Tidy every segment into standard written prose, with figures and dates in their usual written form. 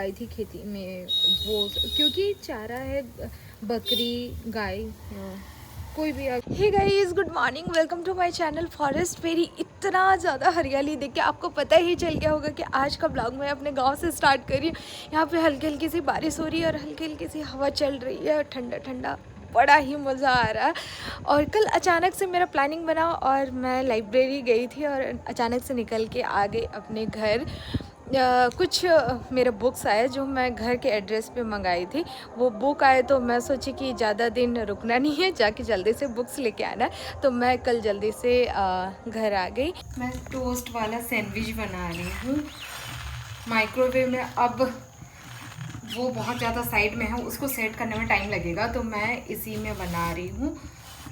आई थी खेती में वो, क्योंकि चारा है बकरी गाय कोई भी। Hey guys, good morning, welcome to my channel Forest Fairy. इतना ज़्यादा हरियाली देख के आपको पता ही चल गया होगा कि आज का ब्लॉग मैं अपने गांव से स्टार्ट कर रही हूँ। यहाँ पे हल्की हल्की सी बारिश हो रही है और हल्की हल्की सी हवा चल रही है, ठंडा ठंडा, बड़ा ही मज़ा आ रहा है। और कल अचानक से मेरा प्लानिंग बना और मैं लाइब्रेरी गई थी और अचानक से निकल के आ गई अपने घर। कुछ मेरे बुक्स आए जो मैं घर के एड्रेस पे मंगाई थी। वो बुक आए तो मैं सोची कि ज़्यादा दिन रुकना नहीं है, जाके जल्दी से बुक्स लेके आना है। तो मैं कल जल्दी से घर आ गई। मैं टोस्ट वाला सैंडविच बना रही हूँ माइक्रोवेव में। अब वो बहुत ज़्यादा साइड में है, उसको सेट करने में टाइम लगेगा, तो मैं इसी में बना रही हूँ।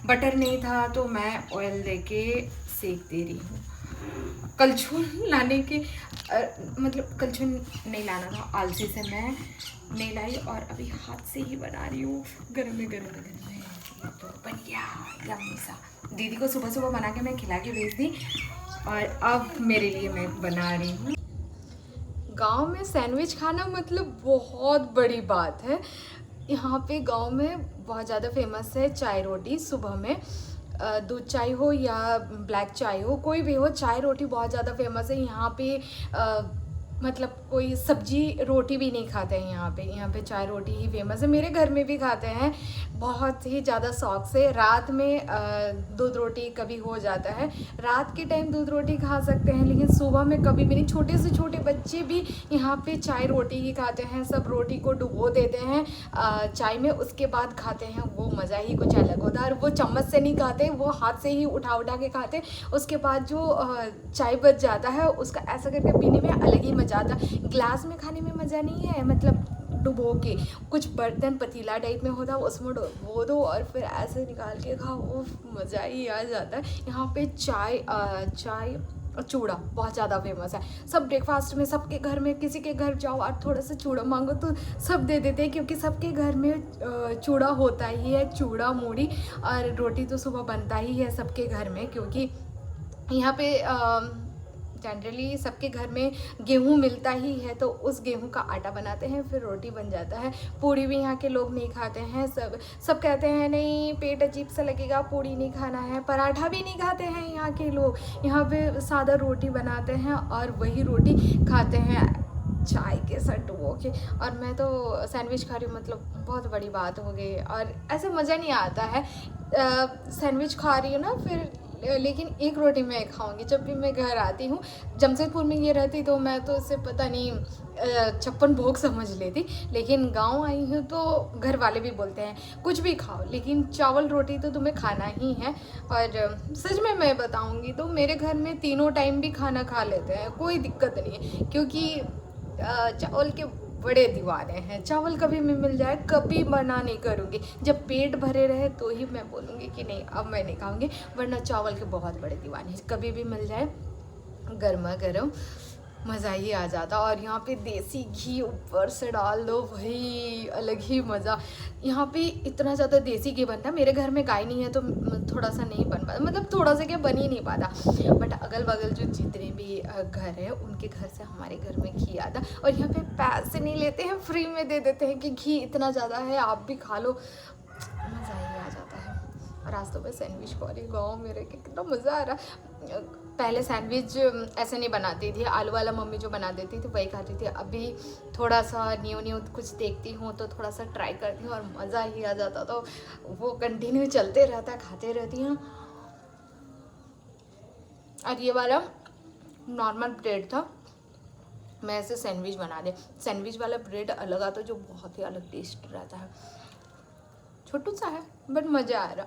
बटर नहीं था तो मैं ऑयल देके सेक दे रही हूँ। कलछुल लाने के मतलब कलछुल नहीं लाना था, आलसी से मैं नहीं लाई और अभी हाथ से ही बना रही हूँ। गरम में तो बन गया यम्मी सा। दीदी को सुबह सुबह बना के मैं खिला के भेज दी और अब मेरे लिए मैं बना रही हूँ। गांव में सैंडविच खाना मतलब बहुत बड़ी बात है। यहाँ पे गांव में बहुत ज़्यादा फेमस है चाय रोटी। सुबह में दूध चाय हो या ब्लैक चाय हो, कोई भी हो, चाय रोटी बहुत ज़्यादा फेमस है यहाँ पे। मतलब कोई सब्जी रोटी भी नहीं खाते हैं यहाँ पे चाय रोटी ही फेमस है। मेरे घर में भी खाते हैं बहुत ही ज़्यादा शौक से। रात में दूध रोटी कभी हो जाता है, रात के टाइम दूध रोटी खा सकते हैं, लेकिन सुबह में कभी भी नहीं। छोटे से छोटे बच्चे भी यहाँ पे चाय रोटी ही खाते हैं। सब रोटी को डुबो देते हैं चाय में, उसके बाद खाते हैं। वो मज़ा ही कुछ अलग होता है। और वो चम्मच से नहीं खाते, वो हाथ से ही उठा उठा के खाते। उसके बाद जो चाय बच जाता है उसका ऐसा करके पीने में अलग ही मज़ा आता है। ग्लास में खाने में मज़ा नहीं है, मतलब डुबो के कुछ बर्तन पतीला टाइप में होता है उसमें डुबो दो और फिर ऐसे निकाल के खाओ, वो मज़ा ही आ जाता है। यहाँ पे चाय चूड़ा बहुत ज़्यादा फेमस है। सब ब्रेकफास्ट में, सबके घर में, किसी के घर जाओ और थोड़ा सा चूड़ा मांगो तो सब दे देते हैं, क्योंकि सबके घर में चूड़ा होता ही है। चूड़ा मूढ़ी और रोटी तो सुबह बनता ही है सबके घर में, क्योंकि यहाँ पे जनरली सबके घर में गेहूँ मिलता ही है, तो उस गेहूँ का आटा बनाते हैं, फिर रोटी बन जाता है। पूड़ी भी यहाँ के लोग नहीं खाते हैं। सब कहते हैं नहीं पेट अजीब सा लगेगा, पूड़ी नहीं खाना है। पराठा भी नहीं खाते हैं यहाँ के लोग। यहाँ पे सादा रोटी बनाते हैं और वही रोटी खाते हैं चाय के साथ डुबो के। और मैं तो सैंडविच खा रही हूँ, मतलब बहुत बड़ी बात हो गई। और ऐसे मज़ा नहीं आता है। सैंडविच खा रही हूँ ना, फिर लेकिन एक रोटी मैं खाऊंगी। जब भी मैं घर आती हूँ, जमशेदपुर में ये रहती तो मैं तो इसे पता नहीं 56 भोग समझ लेती, लेकिन गांव आई हूँ तो घर वाले भी बोलते हैं कुछ भी खाओ लेकिन चावल रोटी तो तुम्हें खाना ही है। और सच में मैं बताऊँगी तो मेरे घर में तीनों टाइम भी खाना खा लेते हैं, कोई दिक्कत नहीं है, क्योंकि चावल के बड़े दीवाने हैं। चावल कभी भी मिल जाए कभी मना नहीं करूँगी। जब पेट भरे रहे तो ही मैं बोलूँगी कि नहीं अब मैं नहीं खाऊँगी, वरना चावल के बहुत बड़े दीवाने हैं। कभी भी मिल जाए गर्मा गर्म मज़ा ही आ जाता। और यहाँ पे देसी घी ऊपर से डाल दो, वही अलग ही मज़ा। यहाँ पे इतना ज़्यादा देसी घी बनता है। मेरे घर में गाय नहीं है तो थोड़ा सा नहीं बन पाता, मतलब थोड़ा सा क्या बन ही नहीं पाता। बट अगल बगल जो जितने भी घर हैं उनके घर से हमारे घर में घी आता। और यहाँ पे पैसे नहीं लेते हैं, फ्री में दे देते हैं कि घी इतना ज़्यादा है आप भी खा लो, मज़ा ही आ जाता है। और आज तो मैं सैंडविच खा रही, गाँव मेरे के कितना मज़ा आ रहा। पहले सैंडविच ऐसे नहीं बनाती थी, आलू वाला मम्मी जो बना देती थी वही खाती थी। अभी थोड़ा सा न्यू कुछ देखती हूँ तो थोड़ा सा ट्राई करती हूँ और मज़ा ही आ जाता, तो वो कंटिन्यू चलते रहता है, खाते रहती हूँ। और ये वाला नॉर्मल ब्रेड था, मैं ऐसे सैंडविच बना दे। सैंडविच वाला ब्रेड अलग आता जो बहुत ही अलग टेस्ट रहता है। छोटू सा है बट मज़ा आ रहा।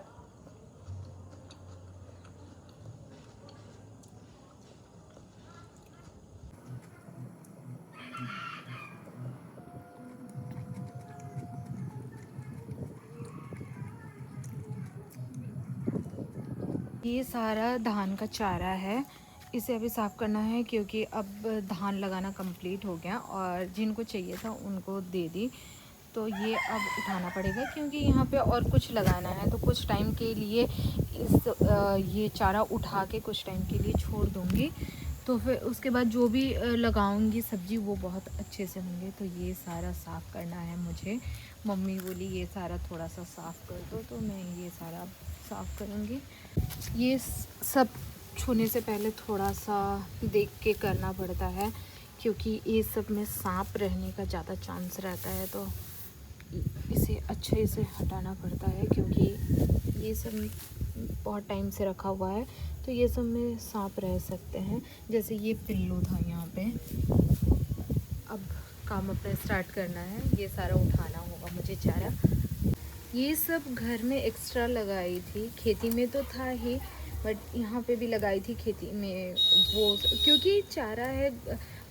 ये सारा धान का चारा है, इसे अभी साफ़ करना है क्योंकि अब धान लगाना कंप्लीट हो गया और जिनको चाहिए था उनको दे दी। तो ये अब उठाना पड़ेगा क्योंकि यहाँ पे और कुछ लगाना है, तो कुछ टाइम के लिए ये चारा उठा के कुछ टाइम के लिए छोड़ दूँगी। तो फिर उसके बाद जो भी लगाऊंगी सब्ज़ी वो बहुत अच्छे से होंगे। तो ये सारा साफ़ करना है मुझे। मम्मी बोली ये सारा थोड़ा सा साफ़ कर दो, तो मैं ये सारा साफ़ करूँगी। ये सब छूने से पहले थोड़ा सा देख के करना पड़ता है, क्योंकि ये सब में सांप रहने का ज़्यादा चांस रहता है। तो इसे अच्छे से हटाना पड़ता है, क्योंकि ये सब बहुत टाइम से रखा हुआ है, तो ये सब में सांप रह सकते हैं। जैसे ये पिल्लू था यहाँ पे। अब काम अपना स्टार्ट करना है। ये सारा उठाना होगा मुझे चारा। ये सब घर में एक्स्ट्रा लगाई थी, खेती में तो था ही, बट यहाँ पे भी लगाई थी खेती में वो, क्योंकि चारा है।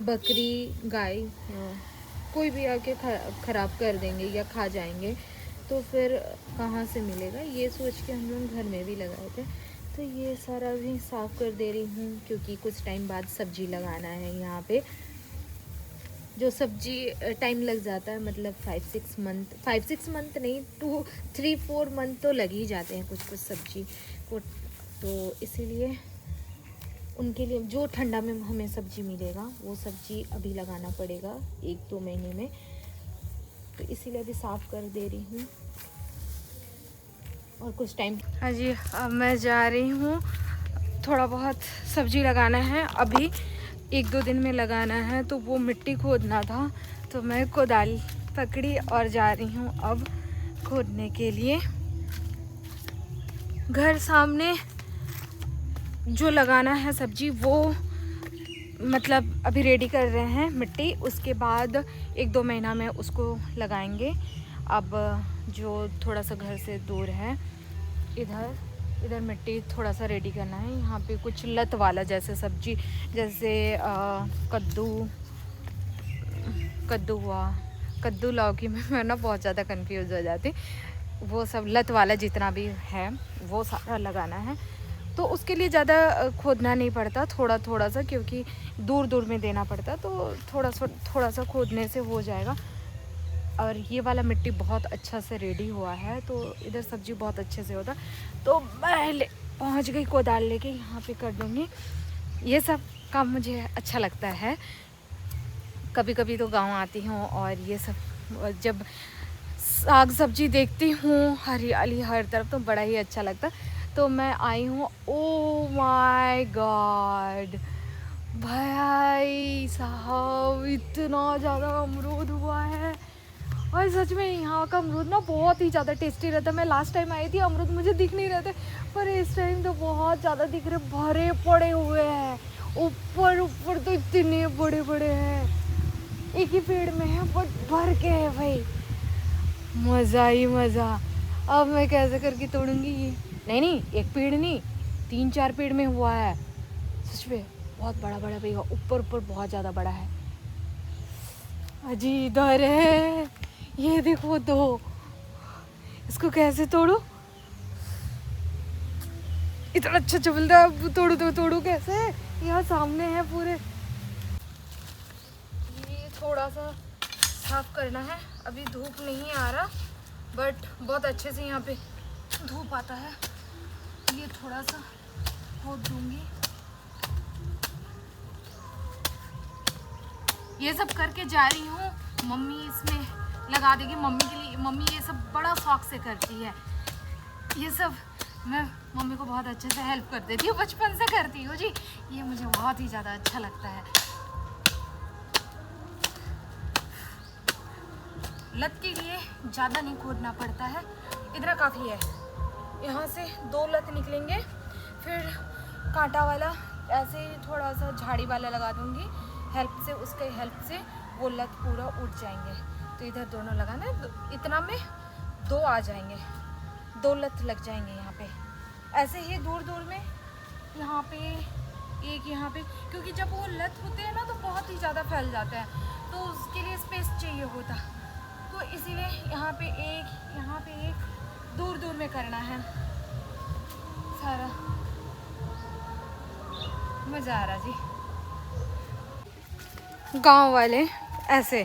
बकरी गाय कोई भी आके ख़राब कर देंगे या खा जाएंगे, तो फिर कहाँ से मिलेगा, ये सोच के हम लोग घर में भी लगाए थे। तो ये सारा भी साफ़ कर दे रही हूँ, क्योंकि कुछ टाइम बाद सब्ज़ी लगाना है यहाँ पे। जो सब्ज़ी टाइम लग जाता है, मतलब 5-6 मंथ नहीं, 2-3-4 मंथ तो लग ही जाते हैं कुछ सब्ज़ी को। तो इसीलिए उनके लिए जो ठंडा में हमें सब्ज़ी मिलेगा वो सब्ज़ी अभी लगाना पड़ेगा 1-2 महीने में। तो इसीलिए अभी साफ़ कर दे रही हूँ और कुछ टाइम। हाँ जी, अब मैं जा रही हूँ। थोड़ा बहुत सब्ज़ी लगाना है, अभी 1-2 दिन में लगाना है। तो वो मिट्टी खोदना था, तो मैं कोदाल पकड़ी और जा रही हूँ अब खोदने के लिए। घर सामने जो लगाना है सब्ज़ी वो मतलब अभी रेडी कर रहे हैं मिट्टी, उसके बाद 1-2 महीना में उसको लगाएंगे। अब जो थोड़ा सा घर से दूर है, इधर मिट्टी थोड़ा सा रेडी करना है। यहाँ पे कुछ लत वाला जैसे सब्जी, जैसे कद्दू हुआ, कद्दू लौकी में मैं ना बहुत ज़्यादा कंफ्यूज हो जाती। वो सब लत वाला जितना भी है वो सारा लगाना है। तो उसके लिए ज़्यादा खोदना नहीं पड़ता, थोड़ा सा, क्योंकि दूर में देना पड़ता, तो थोड़ा सा खोदने से हो जाएगा। और ये वाला मिट्टी बहुत अच्छा से रेडी हुआ है, तो इधर सब्ज़ी बहुत अच्छे से होता। तो मैं पहुँच गई कोदाल लेके, यहाँ पे कर दूँगी। ये सब काम मुझे अच्छा लगता है। कभी कभी तो गांव आती हूँ और ये सब जब साग सब्जी देखती हूँ, हरियाली हर तरफ, तो बड़ा ही अच्छा लगता। तो मैं आई हूँ। ओ माय गॉड भाई साहब, इतना ज़्यादा अमरूद हुआ है। और सच में यहाँ का अमरूद ना बहुत ही ज़्यादा टेस्टी रहता है। मैं लास्ट टाइम आई थी, अमरूद मुझे दिख नहीं रहे थे, पर इस टाइम तो बहुत ज़्यादा दिख रहे, भरे पड़े हुए हैं। ऊपर तो इतने बड़े बड़े हैं, एक ही पेड़ में है बट भर के है भाई। मज़ा ही मज़ा। अब मैं कैसे करके तोड़ूंगी ये? नहीं, एक पेड़ नहीं, 3-4 पेड़ में हुआ है। सच में बहुत बड़ा भैया, ऊपर बहुत ज़्यादा बड़ा है। अजी इधर है, ये देखो। तो इसको कैसे तोड़ू? इतना अच्छा चबलता है, तोड़ू कैसे? यहाँ सामने है पूरे। ये थोड़ा सा साफ करना है। अभी धूप नहीं आ रहा, बट बहुत अच्छे से यहाँ पे धूप आता है। ये थोड़ा सा खोद दूंगी। ये सब करके जा रही हूँ, मम्मी इसमें लगा देगी। मम्मी ये सब बड़ा शौक से करती है। ये सब मैं मम्मी को बहुत अच्छे से हेल्प कर देती हूँ, बचपन से करती हूँ जी। ये मुझे बहुत ही ज़्यादा अच्छा लगता है। लत के लिए ज़्यादा नहीं खोदना पड़ता है, इतना काफ़ी है। यहाँ से 2 लत निकलेंगे, फिर कांटा वाला ऐसे ही थोड़ा सा झाड़ी वाला लगा दूँगी। उसके हेल्प से वो लत पूरा उठ जाएंगे। तो इधर दोनों लगाना है, इतना में 2 आ जाएंगे, 2 लत लग जाएंगे यहाँ पे। ऐसे ही दूर में यहाँ पे एक, यहाँ पे, क्योंकि जब वो लत होते हैं ना तो बहुत ही ज़्यादा फैल जाते हैं, तो उसके लिए स्पेस चाहिए होता। तो इसीलिए यहाँ पे एक दूर में करना है सारा। मज़ा आ रहा जी। गांव वाले ऐसे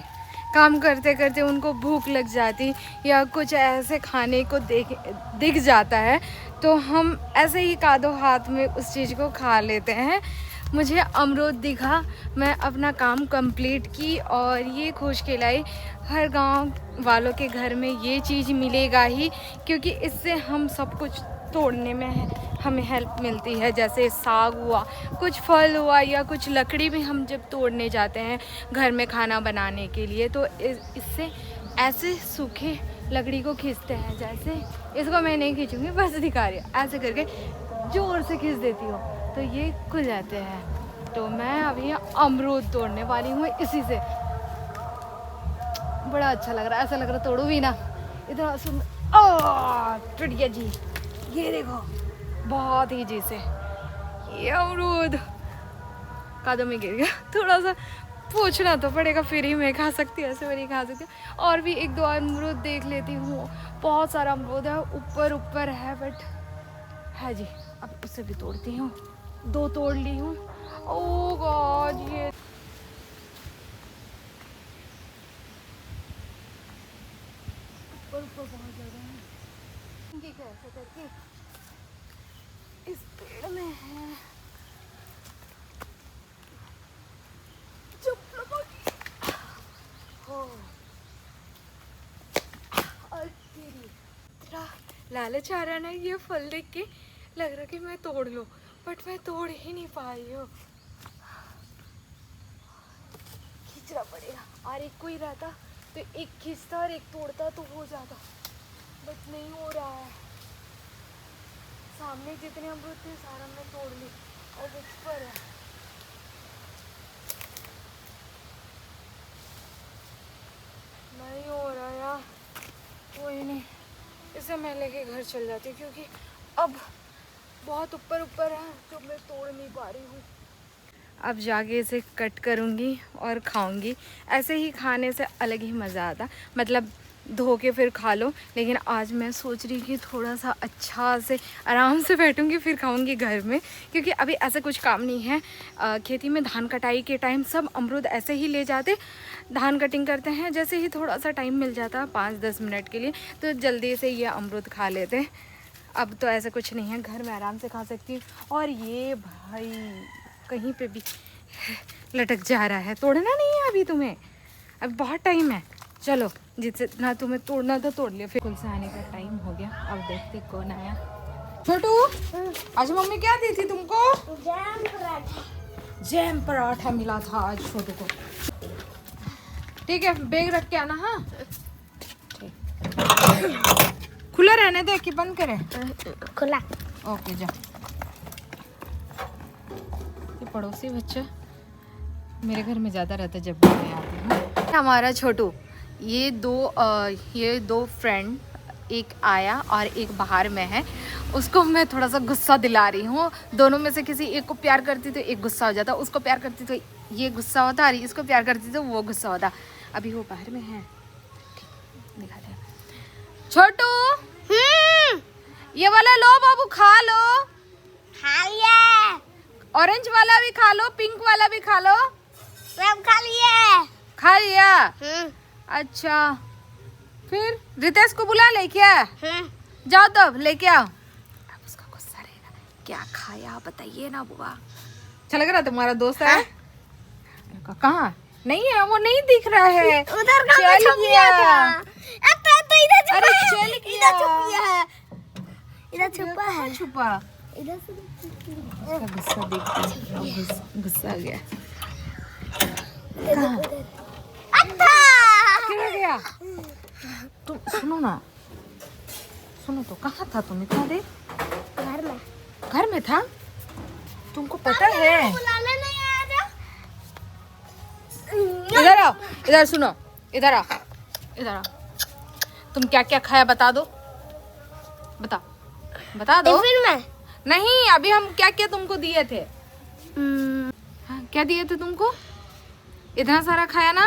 काम करते करते उनको भूख लग जाती या कुछ ऐसे खाने को दिख जाता है, तो हम ऐसे ही कादो हाथ में उस चीज़ को खा लेते हैं। मुझे अमरूद दिखा, मैं अपना काम कंप्लीट की और ये खोज के लाई हर गांव वालों के घर में ये चीज़ मिलेगा ही, क्योंकि इससे हम सब कुछ तोड़ने में हमें हेल्प मिलती है। जैसे साग हुआ, कुछ फल हुआ या कुछ लकड़ी भी हम जब तोड़ने जाते हैं घर में खाना बनाने के लिए, तो इससे ऐसे सूखे लकड़ी को खींचते हैं। जैसे इसको मैं नहीं खींचूंगी, बस दिखा रही हूँ, ऐसे करके जोर से खींच देती हूँ तो ये खुल जाते हैं। तो मैं अभी अमरूद तोड़ने वाली हूँ इसी से। बड़ा अच्छा लग रहा है, ऐसा लग रहा तोड़ू भी ना, इतना सुंदर। ओ टुटिया जी, ये देखो, बहुत ही जी से ये अमरूद कदम में गिर गया। थोड़ा सा पूछना तो पड़ेगा, फिर ही मैं खा सकती हूँ, ऐसे मैं नहीं खा सकती। और भी एक दो अमरूद देख लेती हूँ। बहुत सारा अमरूद है, ऊपर ऊपर है, बट है जी। अब उसे भी तोड़ती हूँ, 2 तोड़ ली हूँ। ओह गॉड, ये ऊपर ऊपर बहुत ज़्यादा है। इनकी कैसे करके इस पेड़ में है। लालच आ रहा ना ये फल देख के, लग रहा कि मैं तोड़ लूं, बट मैं तोड़ ही नहीं पा रही हूँ। खींचना पड़ेगा, और एक कोई रहता तो एक खींचता और एक तोड़ता तो हो जाता, बट नहीं हो रहा है। सामने जितने अमरूद थे सारा मैं तोड़ ली, और इस पर है। नहीं हो रहा यार, कोई नहीं, इसे मैं लेके घर चल जाती हूँ, क्योंकि अब बहुत ऊपर ऊपर है जो मैं तोड़ नहीं पा रही हूँ। अब जाके इसे कट करूँगी और खाऊंगी। ऐसे ही खाने से अलग ही मज़ा आता, मतलब धो के फिर खा लो। लेकिन आज मैं सोच रही कि थोड़ा सा अच्छा से आराम से बैठूंगी फिर खाऊंगी घर में, क्योंकि अभी ऐसा कुछ काम नहीं है। खेती में धान कटाई के टाइम सब अमरूद ऐसे ही ले जाते, धान कटिंग करते हैं, जैसे ही थोड़ा सा टाइम मिल जाता है 5-10 मिनट के लिए, तो जल्दी से ये अमरूद खा लेते। अब तो ऐसा कुछ नहीं है, घर में आराम से खा सकती हूँ। और ये भाई कहीं पे भी लटक जा रहा है, तोड़ना नहीं है अभी तुम्हें, अभी बहुत टाइम है। चलो जितना तुम्हें तोड़ना था तोड़ लिया। फिर स्कूल से आने का टाइम हो गया, अब देखते कौन आया। छोटू, आज मम्मी क्या दी थी तुमको? जैम पराठा। जैम पराठा मिला था आज छोटू को। ठीक है, बैग रख के आना। हाँ खुला रहने दे कि बंद करें? खुला। ओके जा। ये पड़ोसी बच्चा मेरे घर में ज़्यादा रहता है जब भी मैं आती हूँ। हमारा छोटू, ये दो फ्रेंड, एक आया और एक बाहर में है, उसको मैं थोड़ा सा गुस्सा दिला रही हूँ। दोनों में से किसी एक को प्यार करती तो एक गुस्सा हो जाता, उसको प्यार करती तो ये गुस्सा होता, और इसको प्यार करती तो वो गुस्सा होता। अभी वो बाहर में है, दिखा दे। छोटू, ये वाला लो बाबू, खा लो। खा लिया। ऑरेंज वाला भी खा लो, पिंक वाला भी खा लो। सब खा लिया। खा लिया? अच्छा, फिर रितेश को बुला ले क्या? जाओ तब लेके आओ। अब उसका गुस्सा रहेगा, क्या खाया बताइए ना बुआ। अच्छा लग रहा तुम्हारा दोस्त है? कहाँ? नहीं है, वो नहीं दिख रहा है, उधर चल गया। अरे चल गया, इधर छुपा है। छुपा इधर से, उसका गुस्सा देखते, गुस्सा आ गया। क्या गया? तुम सुनो ना, सुनो तो, कहाँ था तुम इतना देर? घर में। घर में था? तुमको पता है? इधर आओ, इधर सुनो, इधर आओ, इधर आओ। तुम क्या क्या खाया बता दो, बता दो। टिफिन में नहीं, अभी हम क्या क्या तुमको दिए थे? हाँ, क्या दिए थे तुमको? इतना सारा खाया ना,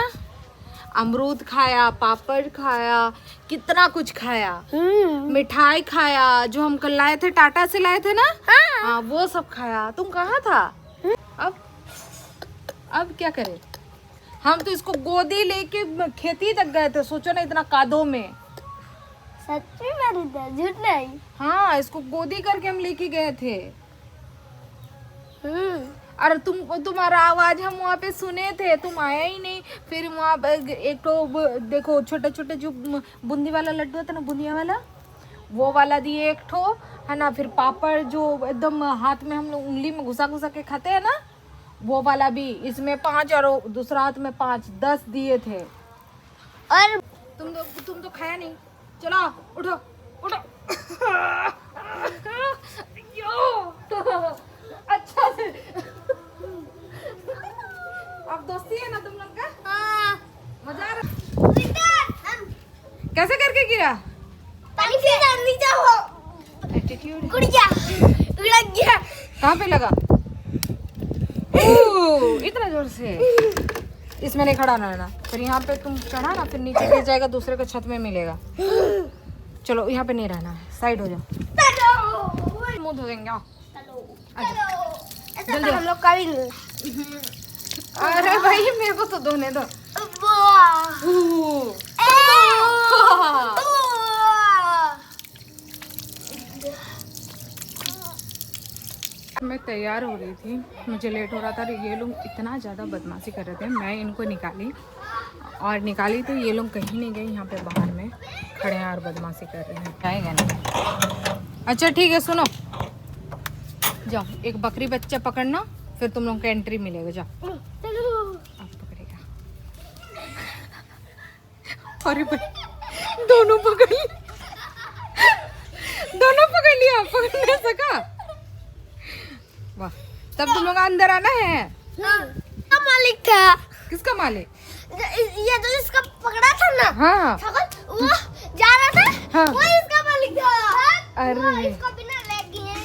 अमरूद खाया, पापड़ खाया, कितना कुछ खाया, मिठाई खाया, जो हम कल लाए थे, टाटा से लाए थे ना, हाँ वो सब खाया। तुम कहाँ था? अब क्या करें? हम तो इसको गोदी लेके खेती तक गए थे, सोचो ना, इतना कादों में। सच में? झूठ नहीं। हाँ, इसको गोदी करके हम लेके गए थे। और तुम्हारा आवाज हम वहाँ पे सुने थे, तुम आया ही नहीं। फिर वहाँ पे एक तो देखो छोटे छोटे जो बूंदी वाला लड्डू होता है ना, बूंदिया वाला, वो वाला दिए एक ठो, है ना। फिर पापड़ जो एकदम हाथ में हम लोग उंगली में घुसा घुसा के खाते हैं ना, वो वाला भी। इसमें 5 और दूसरा हाथ में 5, 10 दिए थे। और तुम तो खाया नहीं। चलो उठो उठो। अच्छा से अब दोस्ती है ना तुम लोग का? मजा आ रहा? कैसे करके गिरा? एटीट्यूड कहाँ पे लगा? इतना जोर से इसमें नहीं खड़ा रहना। फिर यहाँ पे तुम चढ़ा ना, फिर नीचे गिर जाएगा, दूसरे के छत में मिलेगा। चलो यहाँ पे नहीं रहना है, साइड हो जाओ। मुंह धो देंगे। आओ जल्दी। हम लोग का भी। अरे भाई मेरे को तो धोने दो। मैं तैयार हो रही थी, मुझे लेट हो रहा था। ये लोग इतना ज़्यादा बदमाशी कर रहे थे, मैं इनको निकाली तो ये लोग कहीं नहीं गए, यहाँ पे बाहर में खड़े हैं और बदमाशी कर रहे हैं। जाएगा नहीं। अच्छा ठीक है, सुनो, जाओ एक बकरी बच्चा पकड़ना, फिर तुम लोग का एंट्री मिलेगा। जाओ आप पकड़ेगा। अरे भाई दोनों पकड़ लिया, पकड़ नहीं सका। वाह, तब तुम लोग अंदर आना है। का मालिक था। किसका मालिक? ये तो इसका पकड़ा था ना। हाँ वो जा रहा था। हाँ। वो इसका मालिक था। अरे वो इसको बिना ले गए।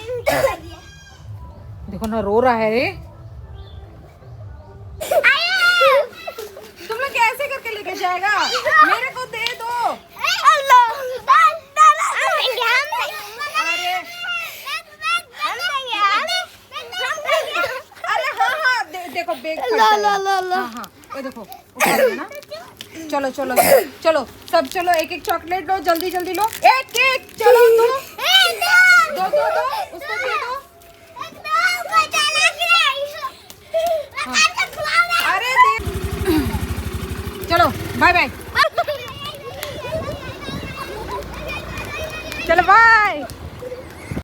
देखो ना, रो रहा है रे। तुम लोग कैसे करके लेके जाएगा? मेरे को दे दो। देखो बैग हाँ हाँ, ये देखो उठा ना। चलो चलो चलो सब चलो, एक एक चॉकलेट लो, जल्दी जल्दी लो, एक एक। चलो दो उसको दे दो। हाँ। अरे दे। चलो बाय बाय। चलो बाय।